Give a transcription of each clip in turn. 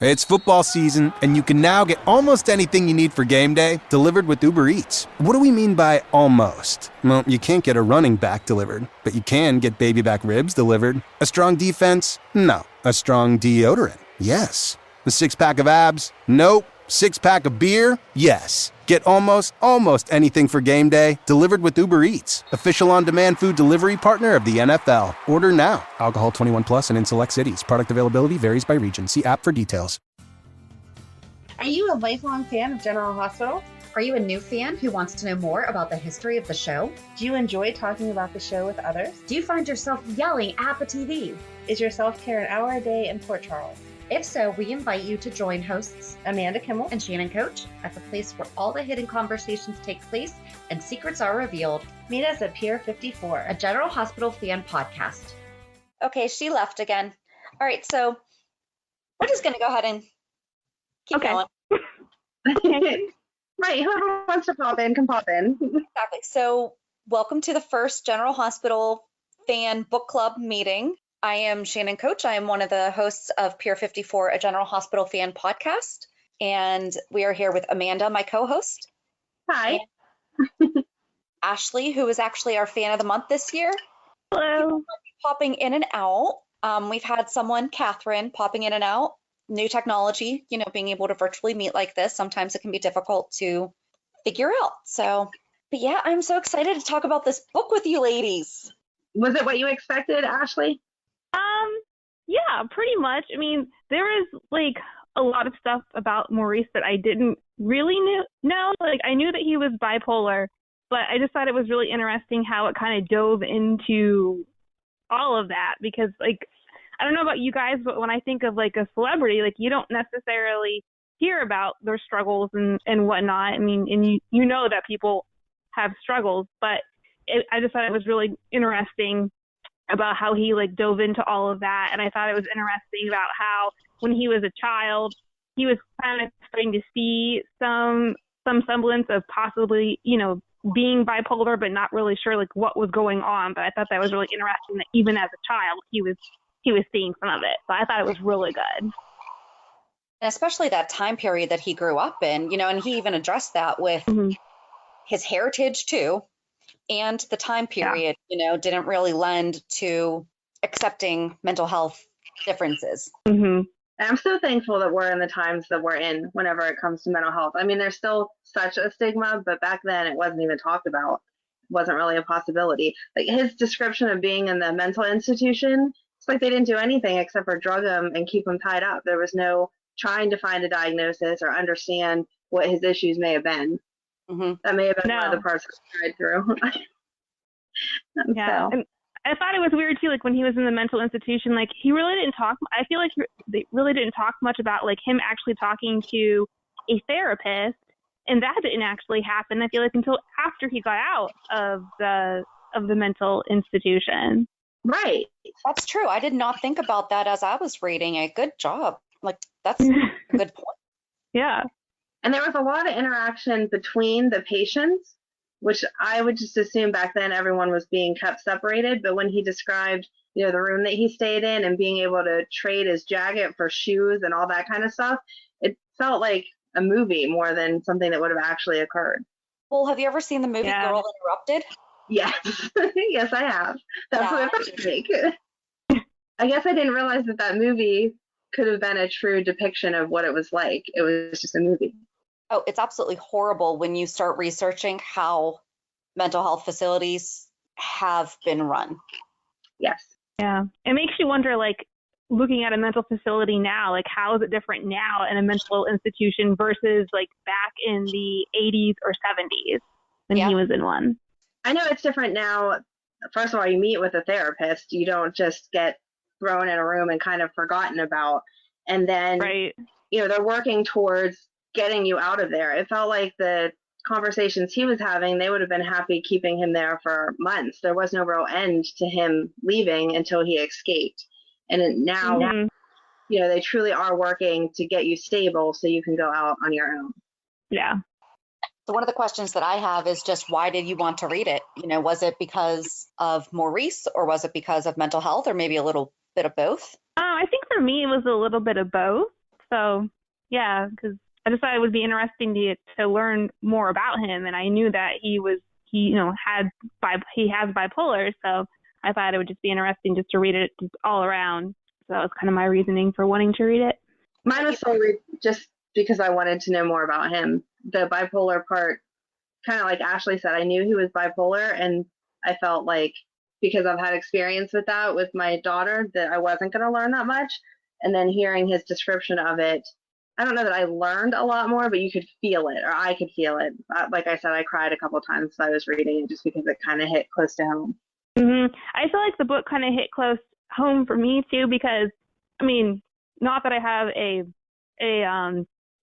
It's football season, and you can now get almost anything you need for game day delivered with Uber Eats. What do we mean by almost? Well, you can't get a running back delivered, but you can get baby back ribs delivered. A strong defense? No. A strong deodorant? Yes. The six-pack of abs? Nope. Six-pack of beer? Yes. Get almost anything for game day delivered with Uber Eats, official on-demand food delivery partner of the NFL. Order now. Alcohol 21 plus and in select cities. Product availability varies by region. See app for details. Are you a lifelong fan of General Hospital? Are you a new fan who wants to know more about the history of the show? Do you enjoy talking about the show with others? Do you find yourself yelling at the TV? Is your self-care an hour a day in Port Charles? If so, we invite you to join hosts Amanda Kimmel and Shannon Coach at the place where all the hidden conversations take place and secrets are revealed. Meet us at Pier 54, a General Hospital fan podcast. Okay, she left again. All right, so we're just going to go ahead and keep going. Right, whoever wants to pop in can pop in. Exactly. So welcome to the first General Hospital fan book club meeting. I am Shannon Coach. I am one of the hosts of Pier 54, a General Hospital fan podcast. And we are here with Amanda, my co-host. Hi. Ashley, who is actually our fan of the month this year. Hello. Popping in and out. We've had someone, Catherine, popping in and out. New technology, being able to virtually meet like this, sometimes it can be difficult to figure out. So, but yeah, I'm so excited to talk about this book with you ladies. Was it what you expected, Ashley? Yeah, pretty much. I mean, there is like a lot of stuff about Maurice that I didn't really know. Like, I knew that he was bipolar, but I just thought it was really interesting how it kind of dove into all of that because, like, I don't know about you guys, but when I think of like a celebrity, like you don't necessarily hear about their struggles and whatnot. I mean, and you know that people have struggles, but I just thought it was really interesting about how he like dove into all of that. And I thought it was interesting about how when he was a child, he was kind of starting to see some semblance of possibly, being bipolar, but not really sure like what was going on. But I thought that was really interesting that even as a child, he was seeing some of it. So I thought it was really good. And especially that time period that he grew up in, and he even addressed that with his heritage too. And the time period, didn't really lend to accepting mental health differences. Mm-hmm. I'm so thankful that we're in the times that we're in whenever it comes to mental health. I mean, there's still such a stigma, but back then it wasn't even talked about. It wasn't really a possibility. Like his description of being in the mental institution, it's like they didn't do anything except for drug him and keep him tied up. There was no trying to find a diagnosis or understand what his issues may have been. Mm-hmm. That may have been one of the parts I tried through. Yeah. So. And I thought it was weird too, like when he was in the mental institution, like he really didn't talk. I feel like they really didn't talk much about like him actually talking to a therapist, and that didn't actually happen. I feel like until after he got out of the mental institution. Right. That's true. I did not think about that as I was reading it. Good job. Like that's a good point. Yeah. And there was a lot of interaction between the patients, which I would just assume back then everyone was being kept separated. But when he described, the room that he stayed in and being able to trade his jacket for shoes and all that kind of stuff, it felt like a movie more than something that would have actually occurred. Well, have you ever seen the movie Girl Interrupted? Yes. Yes, I have. That's what it felt like. I guess I didn't realize that movie could have been a true depiction of what it was like. It was just a movie. Oh, it's absolutely horrible when you start researching how mental health facilities have been run. Yes. Yeah. It makes you wonder, like, looking at a mental facility now, like, how is it different now in a mental institution versus, like, back in the 80s or 70s when he was in one? I know it's different now. First of all, you meet with a therapist. You don't just get thrown in a room and kind of forgotten about. And then, they're working towards getting you out of there. It felt like the conversations he was having, they would have been happy keeping him there for months. There was no real end to him leaving until he escaped. And now, they truly are working to get you stable so you can go out on your own. Yeah. So one of the questions that I have is just, why did you want to read it? Was it because of Maurice, or was it because of mental health, or maybe a little bit of both? I think for me, it was a little bit of both. So, yeah, because I just thought it would be interesting to learn more about him, and I knew that he has bipolar, so I thought it would just be interesting just to read it just all around. So that was kind of my reasoning for wanting to read it. Mine was solely just because I wanted to know more about him. The bipolar part, kind of like Ashley said, I knew he was bipolar, and I felt like because I've had experience with that with my daughter that I wasn't going to learn that much. And then hearing his description of it, I don't know that I learned a lot more, but you could feel it, or I could feel it. Like I said, I cried a couple times as I was reading it just because it kind of hit close to home. Mm-hmm. I feel like the book kind of hit close home for me too, because I mean, not that I have a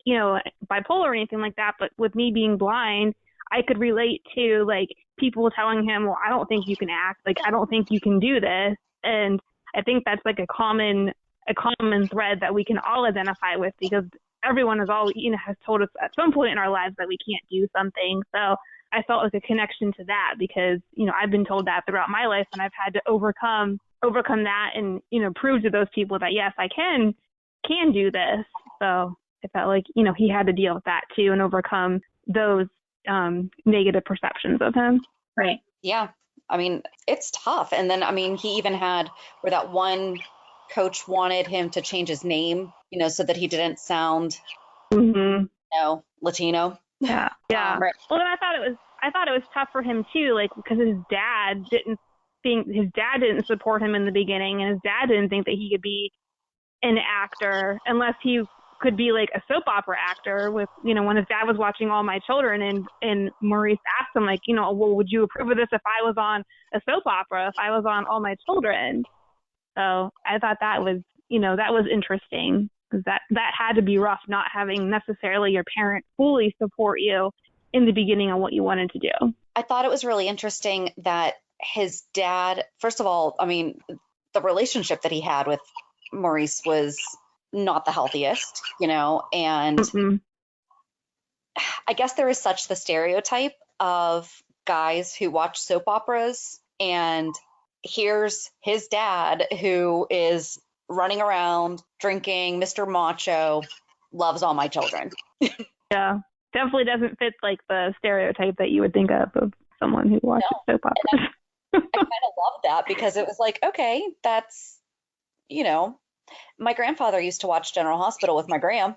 bipolar or anything like that, but with me being blind, I could relate to like people telling him, well, I don't think you can act, like I don't think you can do this. And I think that's like a common thread that we can all identify with, because everyone has told us at some point in our lives that we can't do something. So I felt like a connection to that, because, I've been told that throughout my life, and I've had to overcome that and, prove to those people that, yes, I can do this. So I felt like, he had to deal with that too and overcome those negative perceptions of him. Right. Yeah. I mean, it's tough. And then, I mean, he even had where that one coach wanted him to change his name, so that he didn't sound, Latino. Yeah. Yeah. Right. Well, then I thought it was tough for him too, like, because his dad didn't support him in the beginning, and his dad didn't think that he could be an actor unless he could be like a soap opera actor with, when his dad was watching All My Children, and Maurice asked him, like, well, would you approve of this if I was on a soap opera, if I was on All My Children? So I thought that was interesting, because that had to be rough, not having necessarily your parent fully support you in the beginning on what you wanted to do. I thought it was really interesting that his dad, first of all, I mean, the relationship that he had with Maurice was not the healthiest, and I guess there is such the stereotype of guys who watch soap operas, and here's his dad who is running around drinking, Mr. Macho, loves All My Children. Yeah, definitely doesn't fit like the stereotype that you would think of someone who watches soap operas. I kind of love that, because it was like, okay, that's, my grandfather used to watch General Hospital with my gram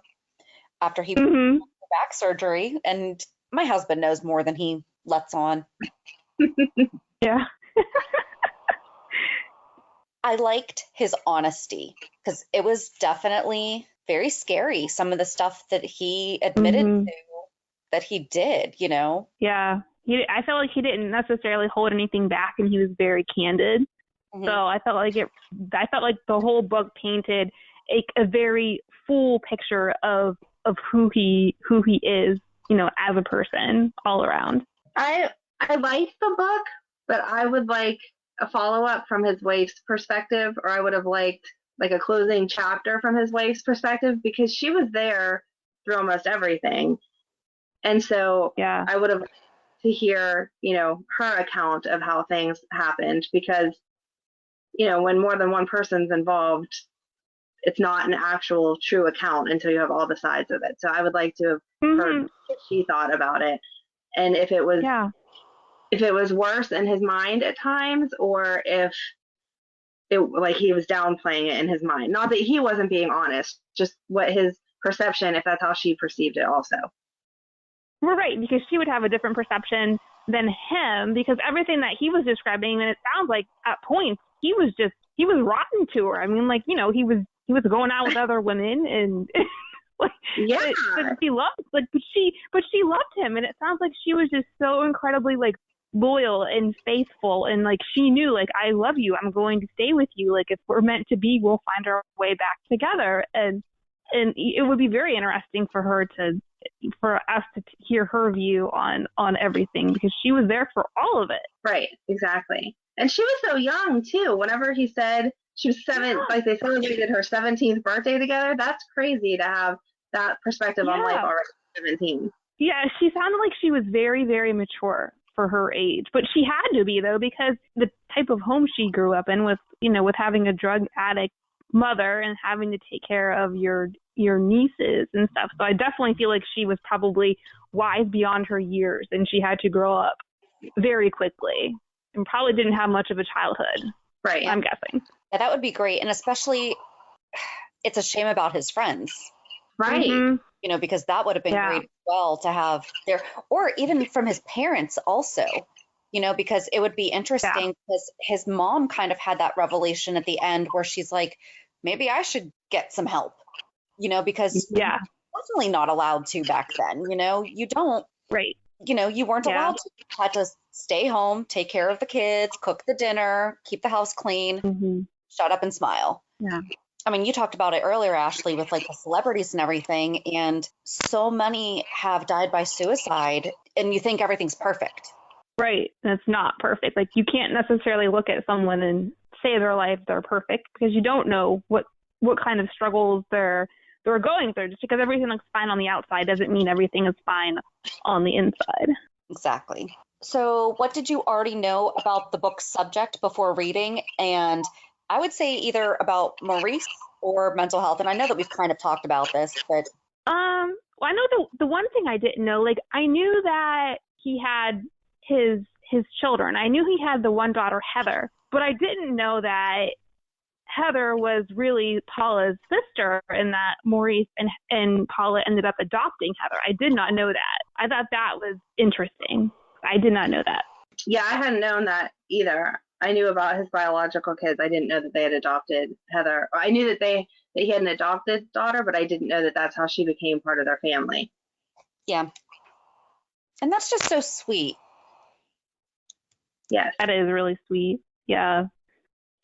after he had back surgery, and my husband knows more than he lets on. Yeah. I liked his honesty, because it was definitely very scary, some of the stuff that he admitted to that he did, Yeah. I felt like he didn't necessarily hold anything back, and he was very candid. So I felt like the whole book painted a very full picture of who he is, as a person all around. I liked the book, but I would like a follow-up from his wife's perspective, or I would have liked like a closing chapter from his wife's perspective, because she was there through almost everything. And so yeah. I would have liked to hear, her account of how things happened, because, when more than one person's involved, it's not an actual true account until you have all the sides of it. So I would like to have heard what she thought about it. And if it was worse in his mind at times, or if like he was downplaying it in his mind. Not that he wasn't being honest, just what his perception, if that's how she perceived it also. We're right, because she would have a different perception than him, because everything that he was describing, and it sounds like at points he was rotten to her. I mean, like, he was going out with other women, and like, yeah, but she loved him, and it sounds like she was just so incredibly like loyal and faithful, and like she knew, like, I love you, I'm going to stay with you, like if we're meant to be, we'll find our way back together. And it would be very interesting for us to hear her view on everything, because she was there for all of it. Right, exactly. And she was so young too. Whenever he said she was like they celebrated her 17th birthday together, that's crazy to have that perspective on life already at 17. Yeah, she sounded like she was very, very mature for her age, but she had to be, though, because the type of home she grew up in with having a drug addict mother and having to take care of your your nieces and stuff. So I definitely feel like she was probably wise beyond her years, and she had to grow up very quickly and probably didn't have much of a childhood. Right. I'm guessing. Yeah, that would be great. And especially, it's a shame about his friends. Right. Mm-hmm. You know, because that would have been great as well to have there, or even from his parents also, you know, because it would be interesting because his mom kind of had that revelation at the end where she's like, maybe I should get some help, you know, because definitely not allowed to back then, you know, you don't, right. You know, you weren't allowed to. You had to stay home, take care of the kids, cook the dinner, keep the house clean, shut up and smile. Yeah. I mean, you talked about it earlier, Ashley, with like the celebrities and everything, and so many have died by suicide, and you think everything's perfect. Right. And it's not perfect. Like, you can't necessarily look at someone and say their life they're perfect, because you don't know what kind of struggles they're going through. Just because everything looks fine on the outside doesn't mean everything is fine on the inside. Exactly. So what did you already know about the book's subject before reading? And I would say either about Maurice or mental health. And I know that we've kind of talked about this, but well, I know the one thing I didn't know, like, I knew that he had his children. I knew he had the one daughter, Heather, but I didn't know that Heather was really Paula's sister, and that Maurice and Paula ended up adopting Heather. I did not know that. I thought that was interesting. I did not know that. Yeah, I hadn't known that either. I knew about his biological kids. I didn't know that they had adopted Heather. I knew that he had an adopted daughter, but I didn't know that that's how she became part of their family. Yeah. And that's just so sweet. Yes. That is really sweet. Yeah.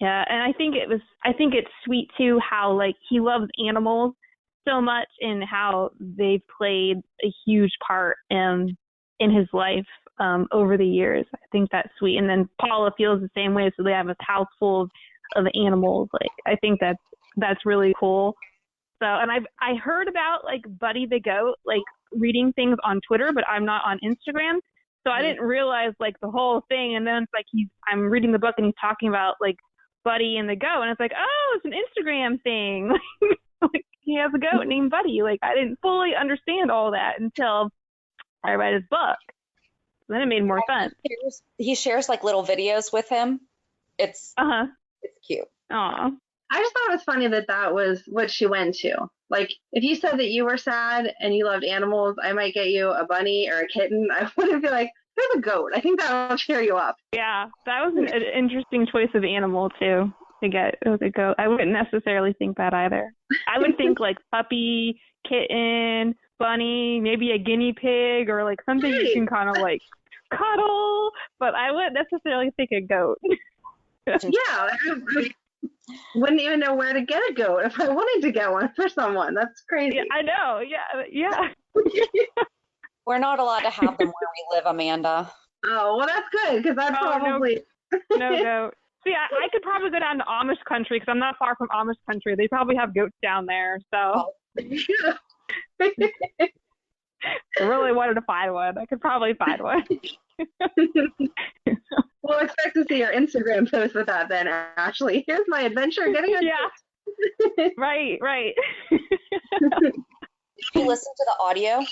Yeah. And I think it's sweet too how, like, he loves animals so much and how they've played a huge part in his life over the years. I think that's sweet. And then Paula feels the same way, so they have a house full of animals. Like, I think that's really cool. So, and I heard about, like, Buddy the goat, like, reading things on Twitter, but I'm not on Instagram, so I didn't realize, like, the whole thing. And then it's like I'm reading the book and he's talking about, like, Buddy and the goat, and it's like, oh, it's an Instagram thing. Like, he has a goat named Buddy. Like, I didn't fully understand all that until I read his book. Then it made more sense. He shares like little videos with him. It's cute. Aw. I just thought it was funny that was what she went to. Like, if you said that you were sad and you loved animals, I might get you a bunny or a kitten. I wouldn't be like, there's a goat. I think that will cheer you up. Yeah, that was an interesting choice of animal too to get with a goat. I wouldn't necessarily think that either. I would think like puppy, kitten, bunny, maybe a guinea pig, or like something you can kind of like cuddle, but I wouldn't necessarily think a goat. Yeah, I wouldn't even know where to get a goat if I wanted to get one for someone. That's crazy. Yeah, I know. Yeah. We're not allowed to have them where we live, Amanda. Oh, well, that's good, because I'd probably... No goat. See, I could probably go down to Amish country, because I'm not far from Amish country. They probably have goats down there, so... I really wanted to find one. I could probably find one. We'll expect to see your Instagram post with that then, Ashley. Here's my adventure getting a Yeah. Right. Did you listen to the audio?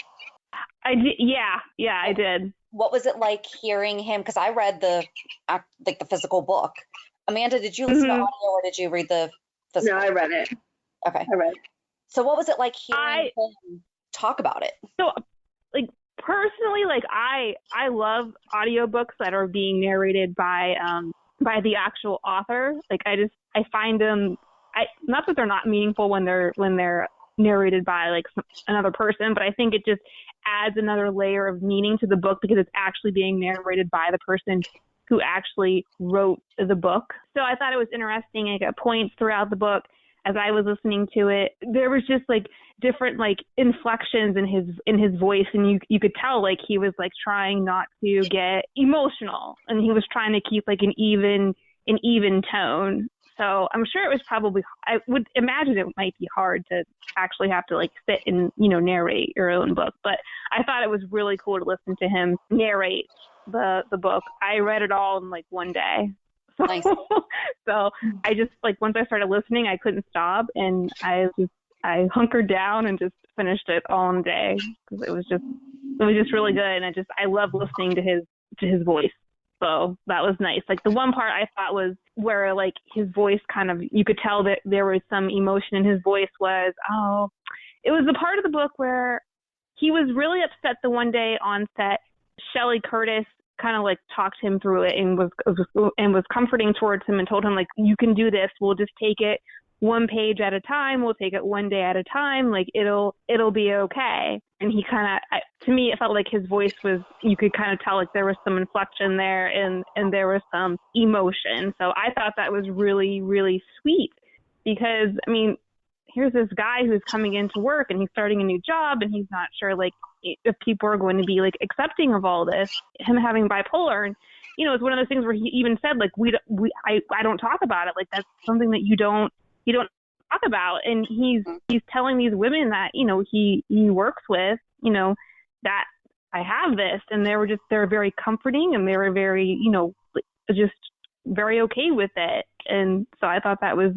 I did. Yeah, I did. What was it like hearing him? Because I read the physical book. Amanda, did you listen to audio or did you read the physical? No, I read it. Okay. I read it. So what was it like hearing him talk about it? So, like, personally, like, I love audiobooks that are being narrated by the actual author. Like, I find them, not that they're not meaningful when they're narrated by like another person, but I think it just adds another layer of meaning to the book because it's actually being narrated by the person who actually wrote the book. So I thought it was interesting. Like, at points throughout the book, as I was listening to it, there was just like different like inflections in his voice, and you could tell like he was like trying not to get emotional, and he was trying to keep like an even tone. So I'm sure it was probably, I would imagine it might be hard to actually have to like sit and, narrate your own book. But I thought it was really cool to listen to him narrate the book. I read it all in like one day. Nice. So I just like, once I started listening, I couldn't stop. And I was just I hunkered down and just finished it all in a day because it was just really good, and I love listening to his voice. So that was nice. Like the one part I thought was where like his voice kind of, you could tell that there was some emotion in his voice was, it was the part of the book where he was really upset the one day on set. Shelley Curtis kind of like talked him through it and was comforting towards him and told him like, you can do this. We'll just take it one page at a time. We'll take it one day at a time. Like it'll be okay. And he kind of, to me, it felt like his voice was, you could kind of tell like there was some inflection there and there was some emotion. So I thought that was really, really sweet because, I mean, here's this guy who's coming into work and he's starting a new job and he's not sure like if people are going to be like accepting of all this, him having bipolar. And, you know, it's one of those things where he even said like, I don't talk about it. Like that's something that you don't talk about. And he's telling these women that, you know, he works with, you know, that I have this, and they're very comforting and they were very, you know, just very okay with it. And so I thought that was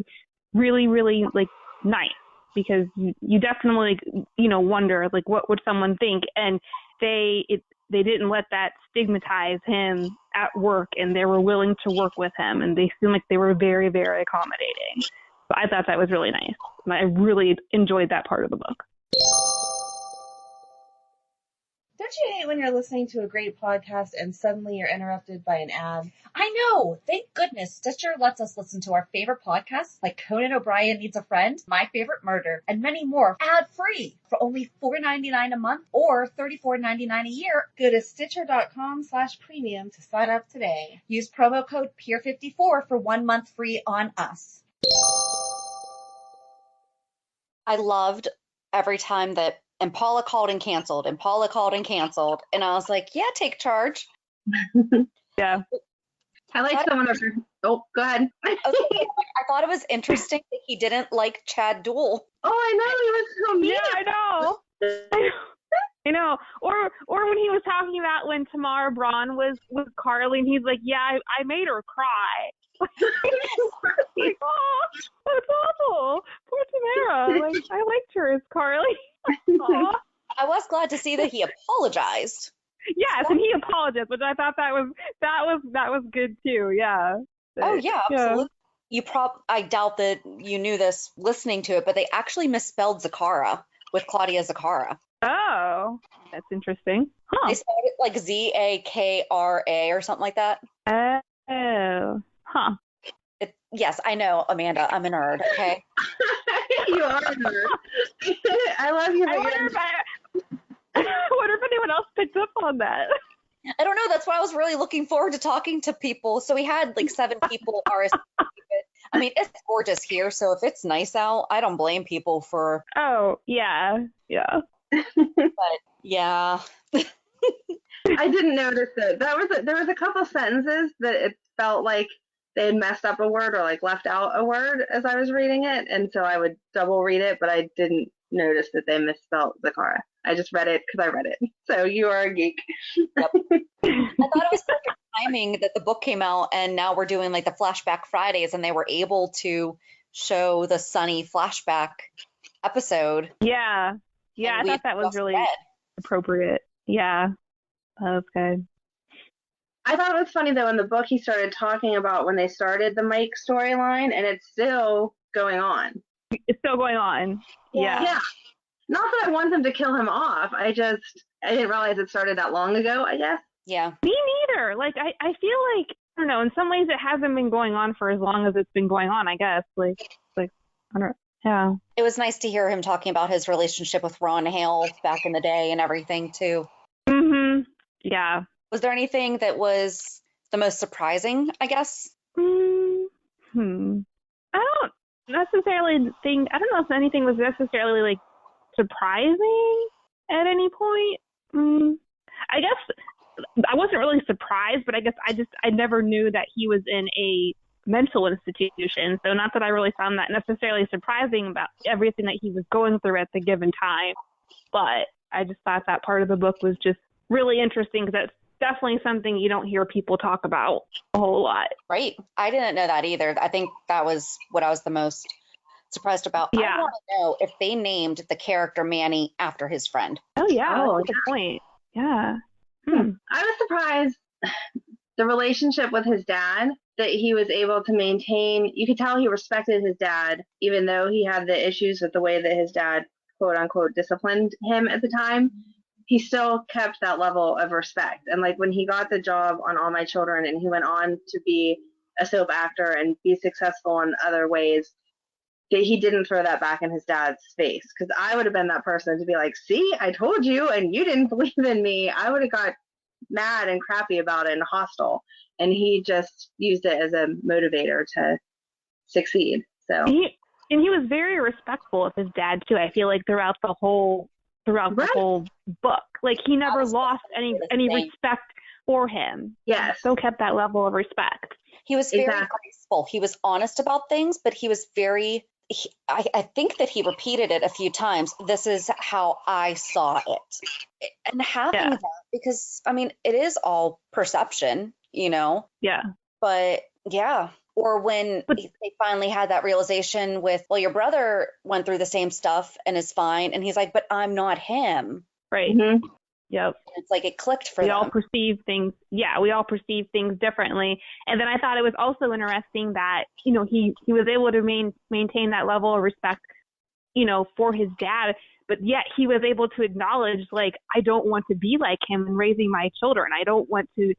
really, really like nice because you definitely, you know, wonder like what would someone think, and they didn't let that stigmatize him at work, and they were willing to work with him, and they seemed like they were very, very accommodating. So I thought that was really nice. And I really enjoyed that part of the book. Don't you hate when you're listening to a great podcast and suddenly you're interrupted by an ad? I know! Thank goodness Stitcher lets us listen to our favorite podcasts like Conan O'Brien Needs a Friend, My Favorite Murder, and many more ad-free for only $4.99 a month or $34.99 a year. Go to Stitcher.com/premium to sign up today. Use promo code PEER54 for 1 month free on us. I loved every time that Paula called and canceled, and Paula called and canceled. And I was like, yeah, take charge. Yeah. I like someone over. Oh, go ahead. I thought it was interesting that he didn't like Chad Duell. Oh, I know. He was so mean. Yeah, I know. I know. Or when he was talking about when Tamara Braun was with Carly, and he's like, yeah, I made her cry. Like, oh, that's awful. Poor Tamara. Like, I liked her as Carly. I was glad to see that he apologized. Yes, and he apologized, which I thought that was good too. Yeah. Oh yeah, absolutely. Yeah. I doubt that you knew this listening to it, but they actually misspelled Zakara with Claudia Zakara. Oh, that's interesting. Huh. They spelled it like Zakra or something like that. Oh, huh. Yes, I know, Amanda. I'm a nerd. Okay. You are a nerd. I love you. I wonder if anyone else picked up on that. I don't know. That's why I was really looking forward to talking to people. So we had like 7 people RSVP. I mean, it's gorgeous here, so if it's nice out, I don't blame people for. Oh yeah. But yeah. I didn't notice it. There was a couple sentences that it felt like they had messed up a word or like left out a word as I was reading it, and so I would double read it, but I didn't notice that they misspelled Zakara. I just read it because I read it. So you are a geek. Yep. I thought it was perfect timing that the book came out, and now we're doing like the flashback Fridays, and they were able to show the Sunny flashback episode. Yeah, I thought that was really appropriate. Yeah, that was good. I thought it was funny, though, in the book he started talking about when they started the Mike storyline, and it's still going on. It's still going on. Yeah. Not that I want them to kill him off. I didn't realize it started that long ago, I guess. Yeah. Me neither. Like, I feel like, I don't know, in some ways it hasn't been going on for as long as it's been going on, I guess. Like, I don't know. Yeah. It was nice to hear him talking about his relationship with Ron Hale back in the day and everything, too. Mm-hmm. Yeah. Was there anything that was the most surprising, I guess? I don't necessarily think, I don't know if anything was necessarily like surprising at any point. I guess I wasn't really surprised, but I guess I never knew that he was in a mental institution. So not that I really found that necessarily surprising about everything that he was going through at the given time, but I just thought that part of the book was just really interesting because that's definitely something you don't hear people talk about a whole lot. Right. I didn't know that either. I think that was what I was the most surprised about. Yeah. I want to know if they named the character Manny after his friend. Oh, yeah. Oh, That's a good point. Yeah. I was surprised the relationship with his dad that he was able to maintain. You could tell he respected his dad, even though he had the issues with the way that his dad, quote unquote, disciplined him at the time. He still kept that level of respect. And like when he got the job on All My Children and he went on to be a soap actor and be successful in other ways, that he didn't throw that back in his dad's face. Because I would have been that person to be like, see, I told you and you didn't believe in me. I would have got mad and crappy about it and hostile. And he just used it as a motivator to succeed. So he was very respectful of his dad too. I feel like throughout the whole book, like he never lost any respect for him. Yes, still kept that level of respect. He was very graceful. He was honest about things, but he was very. I think that he repeated it a few times. This is how I saw it, and having that, because I mean, it is all perception, you know. Yeah. But yeah. Or when they finally had that realization with, well, your brother went through the same stuff and is fine. And he's like, but I'm not him. Right. Mm-hmm. Yep. It's like it clicked for them. We all perceive things. Yeah, we all perceive things differently. And then I thought it was also interesting that, you know, he was able to maintain that level of respect, you know, for his dad. But yet he was able to acknowledge, like, I don't want to be like him in raising my children. I don't want to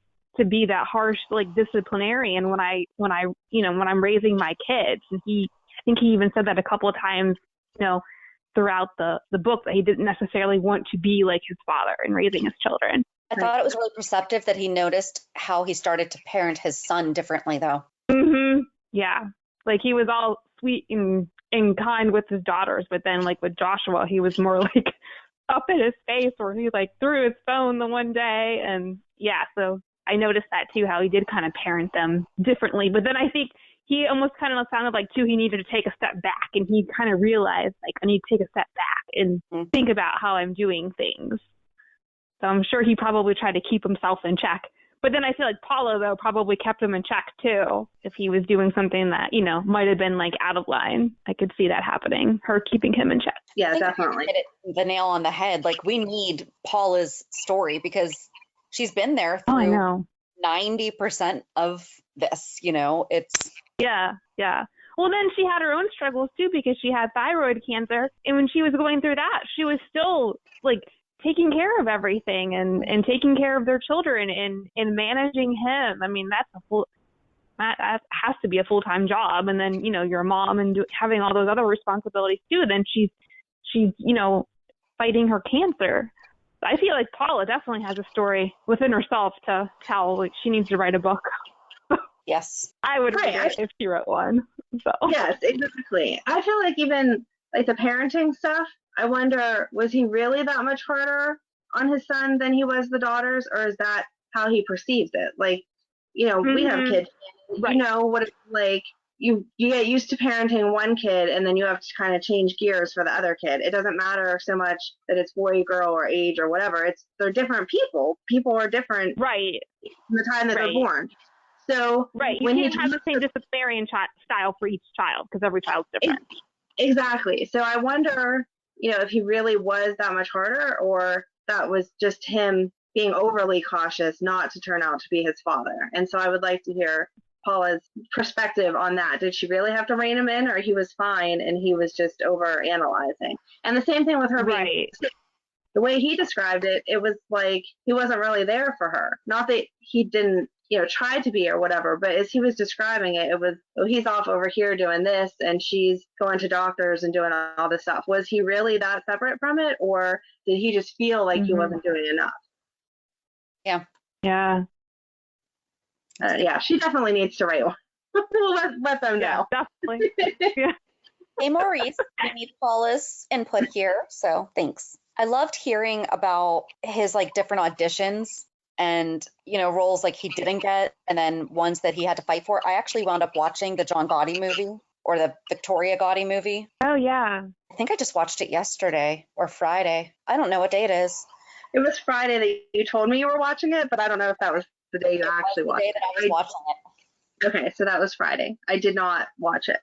be that harsh, like, disciplinarian when I'm raising my kids. And I think he even said that a couple of times, you know, throughout the book, that he didn't necessarily want to be like his father in raising his children. I thought it was really perceptive that he noticed how he started to parent his son differently, though. Mm-hmm. Yeah. Like he was all sweet and kind with his daughters, but then like with Joshua, he was more like up in his face, where he like threw his phone the one day. And yeah, so I noticed that too, how he did kind of parent them differently. But then I think he almost kind of sounded like too, he needed to take a step back, and he kind of realized, like, I need to take a step back and think about how I'm doing things. So I'm sure he probably tried to keep himself in check. But then I feel like Paula, though, probably kept him in check too, if he was doing something that, you know, might have been like out of line. I could see that happening, her keeping him in check. Yeah, definitely. Hit it the nail on the head. Like, we need Paula's story because she's been there through 90% of this, you know. It's yeah. Well, then she had her own struggles too, because she had thyroid cancer, and when she was going through that, she was still like taking care of everything and taking care of their children and managing him. I mean, that has to be a full-time job. And then, you know, you're a mom and having all those other responsibilities too. Then she's you know, fighting her cancer. I feel like Paula definitely has a story within herself to tell. Like, she needs to write a book. Yes. I would read it if she wrote one. So. Yes, exactly. I feel like even like the parenting stuff, I wonder, was he really that much harder on his son than he was the daughters, or is that how he perceives it? Like, you know, we have kids, you know what it's like. You get used to parenting one kid, and then you have to kind of change gears for the other kid. It doesn't matter so much that it's boy, girl, or age or whatever. They're different people. People are different right from the time that they're born. So you can't have the same disciplinarian style for each child, because every child's different. Exactly. So I wonder, you know, if he really was that much harder, or that was just him being overly cautious not to turn out to be his father. And so I would like to hear Paula's perspective on that. Did she really have to rein him in, or he was fine and he was just over analyzing? And the same thing with her being sick. The way he described it, it was like he wasn't really there for her. Not that he didn't, you know, try to be or whatever, but as he was describing it, it was, oh, he's off over here doing this and she's going to doctors and doing all this stuff. Was he really that separate from it, or did he just feel like he wasn't doing enough? Yeah. Yeah. Yeah, she definitely needs to write one. let them know. Yeah, definitely. Yeah. Hey, Maurice, we need Paula's input here, so thanks. I loved hearing about his like different auditions and, you know, roles like he didn't get, and then ones that he had to fight for. I actually wound up watching the John Gotti movie, or the Victoria Gotti movie. Oh, yeah. I think I just watched it yesterday or Friday. I don't know what day it is. It was Friday that you told me you were watching it, but I don't know if that was the day you actually watched it. The day that I was watching it. Okay, so that was Friday. I did not watch it.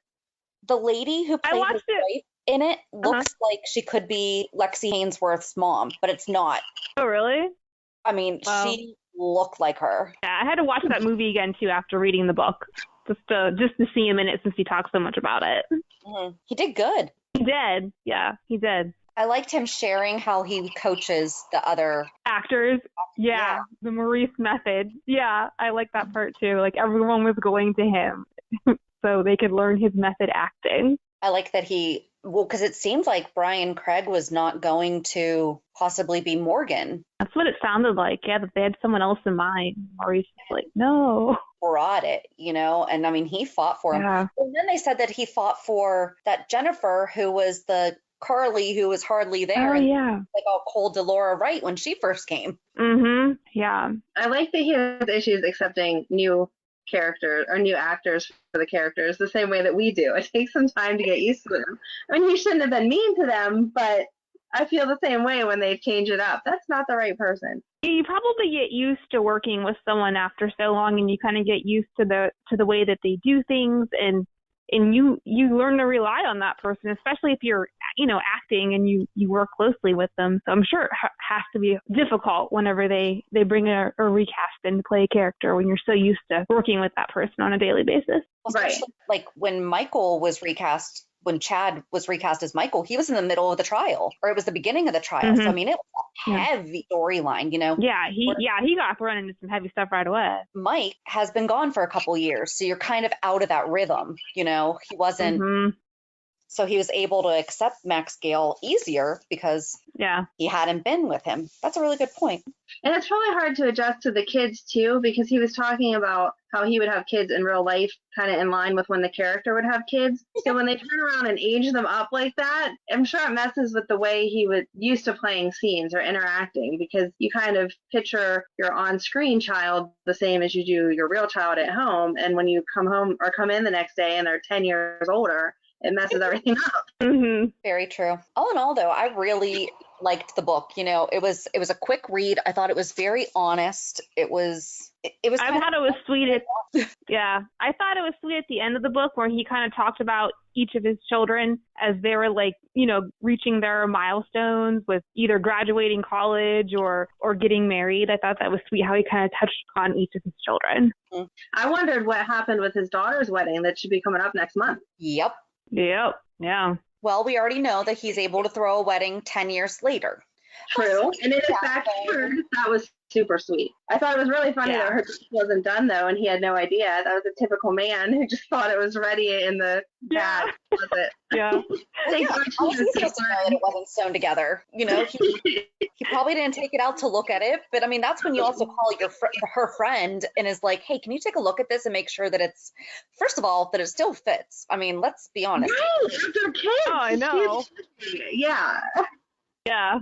The lady who played his wife in it looks like she could be Lexi Hainsworth's mom, but it's not. Oh, really? I mean, she looked like her. Yeah, I had to watch that movie again too after reading the book, just to see him in it since he talks so much about it. Mm-hmm. He did good. He did. Yeah, he did. I liked him sharing how he coaches the other actors. Yeah, the Maurice method. Yeah, I like that part too. Like everyone was going to him so they could learn his method acting. I like that because it seemed like Brian Craig was not going to possibly be Morgan. That's what it sounded like. Yeah, that they had someone else in mind. Maurice was like, no. Brought it, and I mean, he fought for him. Yeah. And then they said that he fought for that Jennifer, who was the Carly, who was hardly there. Oh, yeah. Like all cold to Laura Wright when she first came. Mm-hmm. Yeah. I like that he has issues accepting new characters or new actors for the characters the same way that we do. It takes some time to get used to them. I mean, he shouldn't have been mean to them, but I feel the same way when they change it up. That's not the right person. You probably get used to working with someone after so long, and you kind of get used to the way that they do things, and you learn to rely on that person, especially if you're acting and you work closely with them. So I'm sure it has to be difficult whenever they bring a recast in to play a character when you're so used to working with that person on a daily basis. Especially like when Michael was recast. When Chad was recast as Michael, he was in the middle of the trial, or it was the beginning of the trial. Mm-hmm. So I mean, it was a heavy storyline, Yeah, he got thrown into some heavy stuff right away. Mike has been gone for a couple years, so you're kind of out of that rhythm. He wasn't. Mm-hmm. So he was able to accept Max Gale easier because he hadn't been with him. That's a really good point. And it's probably hard to adjust to the kids too, because he was talking about how he would have kids in real life kind of in line with when the character would have kids. So when they turn around and age them up like that, I'm sure it messes with the way he was used to playing scenes or interacting, because you kind of picture your on-screen child the same as you do your real child at home. And when you come home or come in the next day and they're 10 years older, it messes everything up. Mm-hmm. Very true. All in all, though, I really liked the book. It was a quick read. I thought it was very honest. It was. I thought it was sweet. I thought it was sweet at the end of the book where he kind of talked about each of his children as they were reaching their milestones with either graduating college or getting married. I thought that was sweet how he kind of touched on each of his children. Mm-hmm. I wondered what happened with his daughter's wedding that should be coming up next month. Yep. Yeah. Well, we already know that he's able to throw a wedding 10 years later. True. And in fact, that was super sweet. I thought it was really funny that her dress wasn't done, though, and he had no idea. That was a typical man who just thought it was ready in the bag closet. Yeah. How was he supposed to know that it wasn't sewn together? He probably didn't take it out to look at it. But, I mean, that's when you also call her friend and is like, hey, can you take a look at this and make sure that it's, first of all, that it still fits? I mean, let's be honest. Right, after kids. Oh, I know. Yeah. Yeah.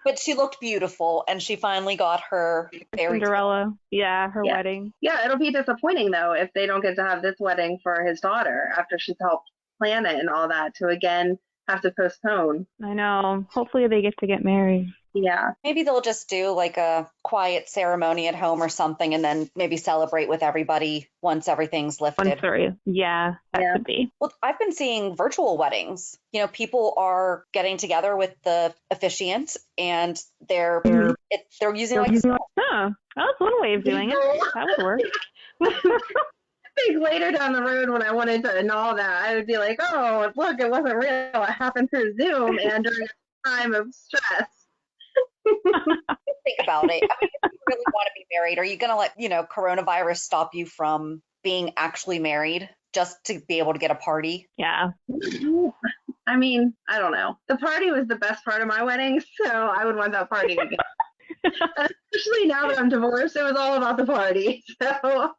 But she looked beautiful, and she finally got her Cinderella. Yeah, her wedding. Yeah, it'll be disappointing, though, if they don't get to have this wedding for his daughter after she's helped plan it and all that, to again have to postpone. I know. Hopefully they get to get married. Yeah. Maybe they'll just do like a quiet ceremony at home or something, and then maybe celebrate with everybody once everything's lifted. Yeah, that could be. Well, I've been seeing virtual weddings. People are getting together with the officiant, and they're using like. Oh, that's one way of doing it. That would work. I think later down the road when I wanted to annul that, I would be like, oh, look, it wasn't real. It happened through Zoom and during a time of stress. Think about it. I mean, if you really want to be married, are you going to let, coronavirus stop you from being actually married just to be able to get a party? Yeah. I mean, I don't know. The party was the best part of my wedding, so I would want that party again. Especially now that I'm divorced, it was all about the party. So.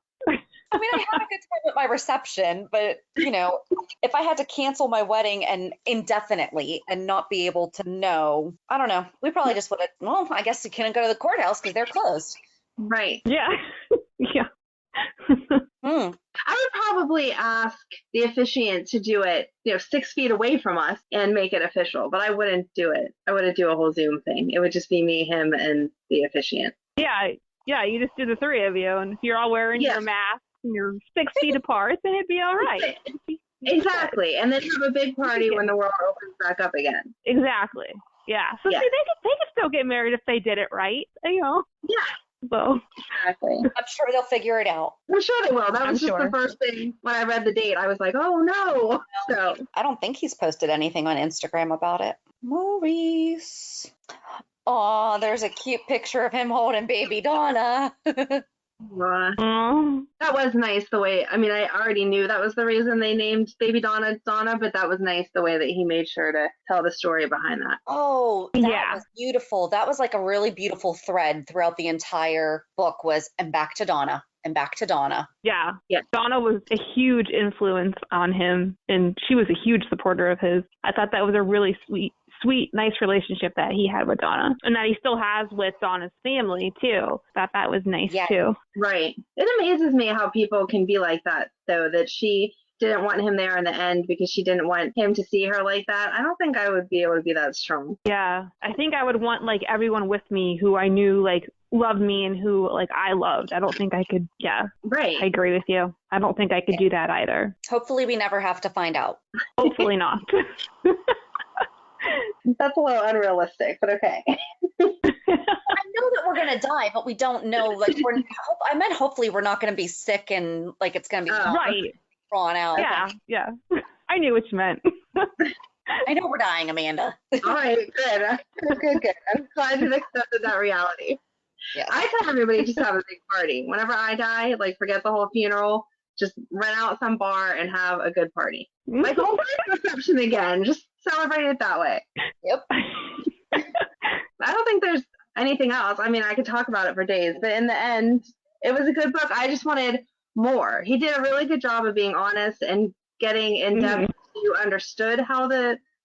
I mean, I had a good time at my reception, but, if I had to cancel my wedding and indefinitely and not be able to know, I don't know. We probably just would have, I guess you couldn't go to the courthouse because they're closed. Right. Yeah. Yeah. I would probably ask the officiant to do it, 6 feet away from us and make it official, but I wouldn't do it. I wouldn't do a whole Zoom thing. It would just be me, him, and the officiant. Yeah. Yeah. You just do the three of you, and if you're all wearing your mask, and you're 6 feet apart, then it'd be all right. Exactly. And then have a big party when the world opens back up again. Exactly. Yeah. So Yeah. see, they could still get married if they did it right. Yeah. So Exactly. I'm sure they'll figure it out. I'm sure they will. That I'm was just sure. the first thing when I read the date. I was like, oh no. So I don't think he's posted anything on Instagram about it. Maurice. Oh, there's a cute picture of him holding baby Donna. that was nice the way, I mean, I already knew that was the reason they named baby Donna, but that was nice the way that he made sure to tell the story behind that. Oh, that Yeah. was beautiful. That was like a really beautiful thread throughout the entire book was, and back to Donna, and back to Donna. Yeah. Yeah. Donna was a huge influence on him, and she was a huge supporter of his. I thought that was a really sweet, nice relationship that he had with Donna, and that he still has with Donna's family too. That was nice too. Right. It amazes me how people can be like that, though, that she didn't want him there in the end because she didn't want him to see her like that. I don't think I would be able to be that strong. Yeah. I think I would want like everyone with me who I knew like loved me and who like I loved. I don't think I could. Yeah. Right. I agree with you. I don't think I could do that either. Hopefully we never have to find out. Hopefully not. That's a little unrealistic, but okay. I know that we're going to die, but we don't know. Like I meant hopefully we're not going to be sick and like it's going to be right. drawn out. Yeah. Yeah. I knew what you meant. I know we're dying, Amanda. All right, good. Good. I'm glad you've accepted that reality. Yeah. I tell everybody just have a big party. Whenever I die, like forget the whole funeral, just rent out some bar and have a good party. Like whole reception again, just celebrate it that way. Yep. I don't think there's anything else. I mean, I could talk about it for days, but in the end, it was a good book. I just wanted more. He did a really good job of being honest and getting in depth. You understood how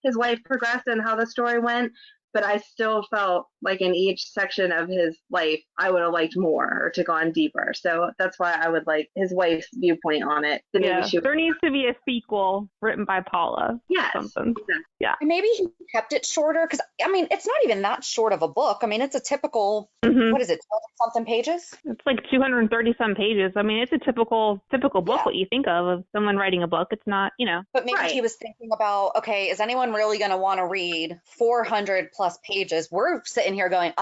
his life progressed and how the story went, but I still felt like in each section of his life, I would have liked more or to gone deeper. So that's why I would like his wife's viewpoint on it. Yeah. There needs to be a sequel written by Paula. Yes. Something. Exactly. Yeah. Maybe he kept it shorter because, I mean, it's not even that short of a book. I mean, it's a typical, what is it, 12-something pages? It's like 230-some pages. I mean, it's a typical book, what you think of someone writing a book. It's not, But maybe he was thinking about, okay, is anyone really going to want to read 400 plus pages? We're sitting here going,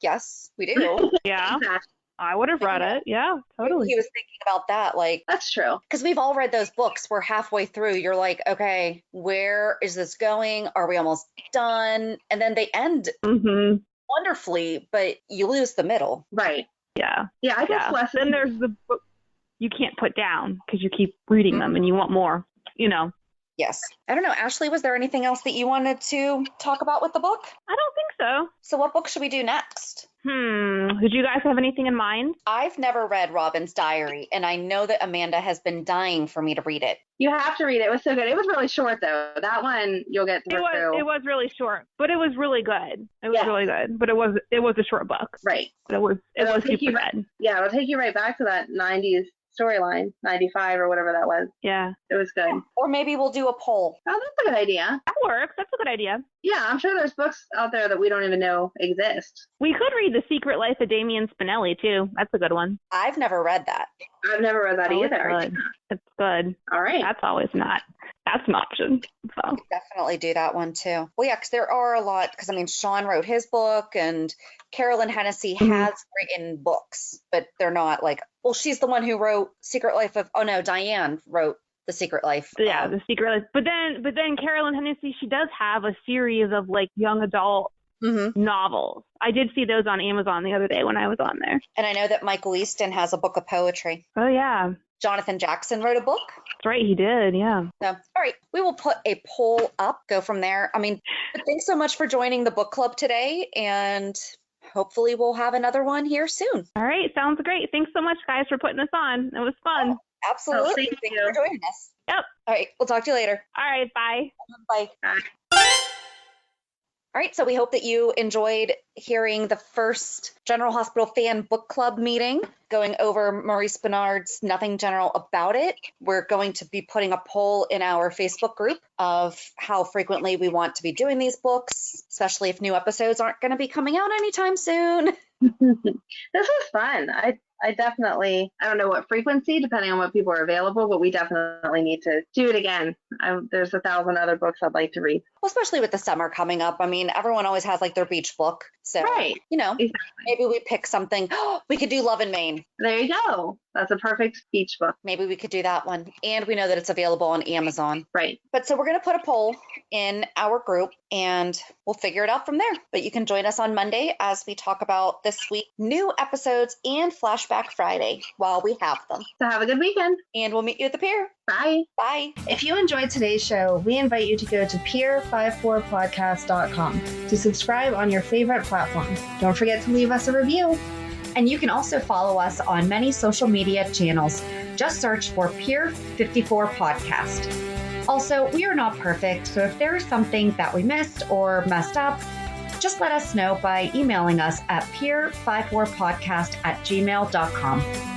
yes, we do. Yeah. I would have read it. Yeah, totally. He was thinking about that. Like, that's true. Because we've all read those books. We're halfway through. You're like, okay, where is this going? Are we almost done? And then they end wonderfully, but you lose the middle. Right. Yeah. Yeah, I guess less. Then there's the book you can't put down because you keep reading them and you want more, Yes. I don't know. Ashley, was there anything else that you wanted to talk about with the book? I don't think so. So what book should we do next? Did you guys have anything in mind? I've never read Robin's Diary, and I know that Amanda has been dying for me to read it. You have to read it. It was so good. It was really short, though. That one you'll get through. It was really short, but it was really good. It was really good, but it was a short book. Right. But it was super good. Yeah, it'll take you right back to that 90s storyline, 95 or whatever that was. Yeah. It was good. Yeah. Or maybe we'll do a poll. Oh, that's a good idea. That works. That's a good idea. Yeah, I'm sure there's books out there that we don't even know exist. We could read The Secret Life of Damien Spinelli, too. That's a good one. I've never read that. I've never read that either. It's good. All right. That's an option. So. Definitely do that one, too. Well, yeah, because there are a lot, because, I mean, Sean wrote his book, and Carolyn Hennessy has written books, but they're not like, well, she's the one who wrote Diane wrote The Secret Life. Yeah, The Secret Life. But then Carolyn Hennessy, she does have a series of like young adult novels. I did see those on Amazon the other day when I was on there. And I know that Michael Easton has a book of poetry. Oh, yeah. Jonathan Jackson wrote a book. That's right, he did, yeah. So, all right, we will put a poll up, go from there. I mean, thanks so much for joining the book club today, and hopefully we'll have another one here soon. All right, sounds great. Thanks so much, guys, for putting this on. It was fun. Oh, absolutely. Thank you for joining us. Yep. All right, we'll talk to you later. All right, bye. Bye. Bye. All right, so we hope that you enjoyed hearing the first General Hospital fan book club meeting, going over Maurice Benard's Nothing General About It. We're going to be putting a poll in our Facebook group of how frequently we want to be doing these books, especially if new episodes aren't going to be coming out anytime soon. This was fun. I I don't know what frequency, depending on what people are available, but we definitely need to do it again. There's 1,000 other books I'd like to read. Well, especially with the summer coming up. I mean, everyone always has like their beach book. So, right. Exactly. Maybe we pick something. We could do Love in Maine. There you go. That's a perfect beach book. Maybe we could do that one. And we know that it's available on Amazon. Right. But so we're going to put a poll in our group and we'll figure it out from there. But you can join us on Monday as we talk about this week's new episodes and Flashback Friday while we have them. So have a good weekend. And we'll meet you at the pier. Bye. Bye. If you enjoyed today's show, we invite you to go to pier54podcast.com to subscribe on your favorite platform. Don't forget to leave us a review. And you can also follow us on many social media channels. Just search for Pier 54 Podcast. Also, we are not perfect, so if there is something that we missed or messed up, just let us know by emailing us at pier54podcast@gmail.com.